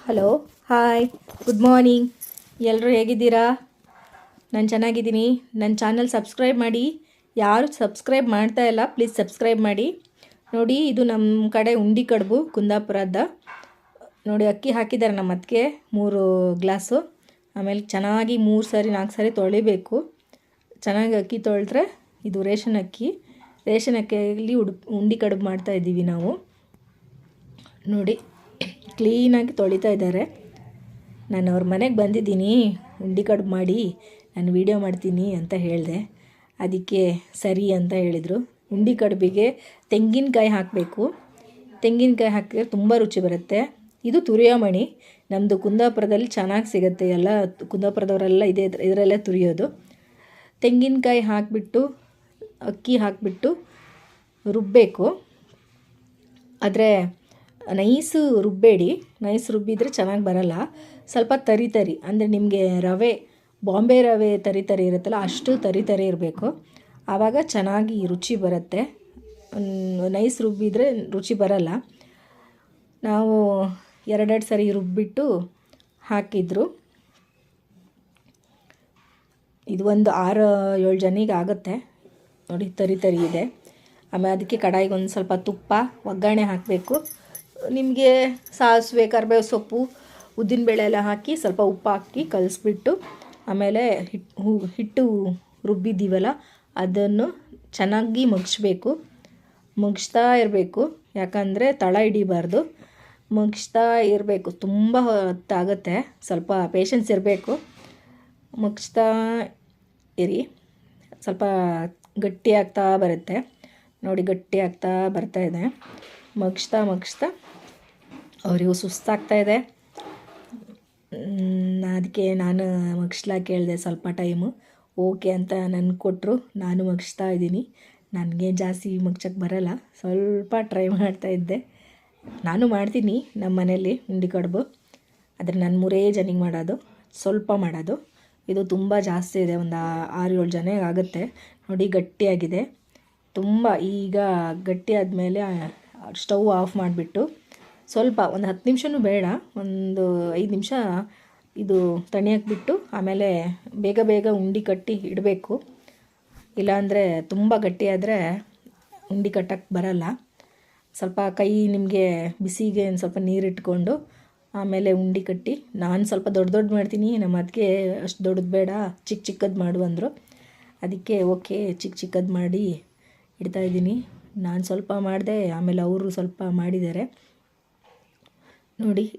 Hello, hi, good morning. ಎಲ್ಲರೂ ಹೇಗಿದ್ದೀರಾ? ನಾನು ಚೆನ್ನಾಗಿದ್ದೀನಿ. ನನ್ನ ಚಾನಲ್ ಸಬ್ಸ್ಕ್ರೈಬ್ ಮಾಡಿ. ಯಾರು ಸಬ್ಸ್ಕ್ರೈಬ್ ಮಾಡ್ತಾ ಇಲ್ಲ, ಪ್ಲೀಸ್ ಸಬ್ಸ್ಕ್ರೈಬ್ ಮಾಡಿ. ನೋಡಿ, ಇದು ನಮ್ಮ ಕಡೆ ಉಂಡಿ ಕಡುಬು ಕುಂದಾಪುರದ. ನೋಡಿ, ಅಕ್ಕಿ ಹಾಕಿದ್ದಾರೆ ನಮ್ಮ ಅತ್ತಿಗೆ 3 ಗ್ಲಾಸು. ಆಮೇಲೆ ಚೆನ್ನಾಗಿ 3 ಸಾರಿ 4 ಸಾರಿ ತೊಳಿಬೇಕು. ಚೆನ್ನಾಗಿ ಅಕ್ಕಿ ತೊಳೆದ್ರೆ ಇದು ರೇಷನ್ ಅಕ್ಕಿಯಲ್ಲಿ ಉಂಡಿ ಕಡುಬು ಮಾಡ್ತಾಯಿದ್ದೀವಿ ನಾವು. ನೋಡಿ, ಕ್ಲೀನಾಗಿ ತೊಳಿತಾ ಇದ್ದಾರೆ. ನಾನು ಅವ್ರ ಮನೆಗೆ ಬಂದಿದ್ದೀನಿ, ಉಂಡಿ ಕಡುಬು ಮಾಡಿ ನಾನು ವೀಡಿಯೋ ಮಾಡ್ತೀನಿ ಅಂತ ಹೇಳಿದೆ. ಅದಕ್ಕೆ ಸರಿ ಅಂತ ಹೇಳಿದರು. ಉಂಡಿ ಕಡುಬಿಗೆ ತೆಂಗಿನಕಾಯಿ ಹಾಕಬೇಕು. ತೆಂಗಿನಕಾಯಿ ಹಾಕಿದ್ರೆ ತುಂಬ ರುಚಿ ಬರುತ್ತೆ. ಇದು ತುರಿಯೋ ಮಣಿ. ನಮ್ಮದು ಕುಂದಾಪುರದಲ್ಲಿ ಚೆನ್ನಾಗಿ ಸಿಗುತ್ತೆ. ಎಲ್ಲ ಕುಂದಾಪುರದವರೆಲ್ಲ ಇದರಲ್ಲೇ ತುರಿಯೋದು. ತೆಂಗಿನಕಾಯಿ ಹಾಕಿಬಿಟ್ಟು ಅಕ್ಕಿ ಹಾಕಿಬಿಟ್ಟು ರುಬ್ಬಬೇಕು. ಆದರೆ ನೈಸು ರುಬ್ಬೇಡಿ. ನೈಸ್ ರುಬ್ಬಿದರೆ ಚೆನ್ನಾಗಿ ಬರಲ್ಲ. ಸ್ವಲ್ಪ ತರಿ ಅಂದರೆ ನಿಮಗೆ ಬಾಂಬೆ ರವೆ ತರಿ ಇರುತ್ತಲ್ಲ, ಅಷ್ಟು ತರಿ ಇರಬೇಕು. ಆವಾಗ ಚೆನ್ನಾಗಿ ರುಚಿ ಬರುತ್ತೆ. ನೈಸ್ ರುಬ್ಬಿದರೆ ರುಚಿ ಬರಲ್ಲ. ನಾವು 2 ಸರಿ ರುಬ್ಬಿಟ್ಟು ಹಾಕಿದ್ರು. ಇದು ಒಂದು 6-7 ಜನಿಗೆ ಆಗುತ್ತೆ. ನೋಡಿ, ತರಿ ಇದೆ. ಆಮೇಲೆ ಅದಕ್ಕೆ ಕಡಾಯಿಗೆ ಒಂದು ಸ್ವಲ್ಪ ತುಪ್ಪ, ಒಗ್ಗರಣೆ ಹಾಕಬೇಕು. ನಿಮಗೆ ಸಾಸಿವೆ, ಕರಿಬೇವು ಸೊಪ್ಪು, ಉದ್ದಿನಬೇಳೆ ಎಲ್ಲ ಹಾಕಿ ಸ್ವಲ್ಪ ಉಪ್ಪು ಹಾಕಿ ಕಲಿಸ್ಬಿಟ್ಟು ಆಮೇಲೆ ಹಿಟ್ಟು ರುಬ್ಬಿದ್ದೀವಲ್ಲ ಅದನ್ನು ಚೆನ್ನಾಗಿ ಮಗ್ಚ್ತಾ ಇರಬೇಕು. ಯಾಕಂದರೆ ತಳ ಹಿಡಿಬಾರ್ದು. ಮಗ್ಚ್ತಾ ಇರಬೇಕು. ತುಂಬ ಹೊತ್ತಾಗುತ್ತೆ. ಸ್ವಲ್ಪ ಪೇಷನ್ಸ್ ಇರಬೇಕು. ಮಗ್ಚ್ತಾ ಇರಿ. ಸ್ವಲ್ಪ ಗಟ್ಟಿ ಆಗ್ತಾ ಬರುತ್ತೆ. ನೋಡಿ, ಗಟ್ಟಿ ಆಗ್ತಾ ಬರ್ತಾಯಿದೆ. ಮಗ್ಚ್ತಾ ಅವರಿಗೂ ಸುಸ್ತಾಗ್ತಾಯಿದೆ. ಅದಕ್ಕೆ ನಾನು ಮಗ್ಚ್ಲಾಕೆ ಹೇಳಿದೆ ಸ್ವಲ್ಪ ಟೈಮು. ಓಕೆ ಅಂತ ನನಗೆ ಕೊಟ್ಟರು. ನಾನು ಮಗ್ಚ್ತಾ ಇದ್ದೀನಿ. ನನಗೆ ಜಾಸ್ತಿ ಮಗ್ಚಕ್ಕೆ ಬರಲ್ಲ, ಸ್ವಲ್ಪ ಟ್ರೈ ಮಾಡ್ತಾಯಿದ್ದೆ. ನಾನು ಮಾಡ್ತೀನಿ ನಮ್ಮ ಮನೇಲಿ ಉಂಡಿ ಕಡುಬು. ಆದರೆ ನಾನು 3 ಜನಿಗೆ ಮಾಡೋದು, ಸ್ವಲ್ಪ ಮಾಡೋದು. ಇದು ತುಂಬ ಜಾಸ್ತಿ ಇದೆ, ಒಂದು 6-7 ಜನಿಗೆ ಆಗುತ್ತೆ. ನೋಡಿ, ಗಟ್ಟಿಯಾಗಿದೆ ತುಂಬ. ಈಗ ಗಟ್ಟಿ ಆದಮೇಲೆ ಸ್ಟವ್ ಆಫ್ ಮಾಡಿಬಿಟ್ಟು ಸ್ವಲ್ಪ ಒಂದು 10 ನಿಮಿಷನೂ ಬೇಡ, ಒಂದು 5 ನಿಮಿಷ ಇದು ತಣಿಯಕ್ಬಿಟ್ಟು ಆಮೇಲೆ ಬೇಗ ಉಂಡಿ ಕಟ್ಟಿ ಇಡಬೇಕು. ಇಲ್ಲಾಂದರೆ ತುಂಬ ಗಟ್ಟಿಯಾದರೆ ಉಂಡಿ ಕಟ್ಟಕ್ಕೆ ಬರಲ್ಲ. ಸ್ವಲ್ಪ ಕೈ ನಿಮಗೆ ಬಿಸಿಗೆ ಸ್ವಲ್ಪ ನೀರಿಟ್ಕೊಂಡು ಆಮೇಲೆ ಉಂಡಿ ಕಟ್ಟಿ. ನಾನು ಸ್ವಲ್ಪ ದೊಡ್ಡ ಮಾಡ್ತೀನಿ. ನಮ್ಮ ಅದಕ್ಕೆ ಅಷ್ಟು ದೊಡ್ಡದು ಬೇಡ, ಚಿಕ್ಕದು ಮಾಡು ಅಂದರು. ಅದಕ್ಕೆ ಓಕೆ, ಚಿಕ್ಕದು ಮಾಡಿ ಇಡ್ತಾಯಿದ್ದೀನಿ. ನಾನು ಸ್ವಲ್ಪ ಮಾಡಿದೆ, ಆಮೇಲೆ ಅವರು ಸ್ವಲ್ಪ ಮಾಡಿದ್ದಾರೆ. ನೋಡಿ,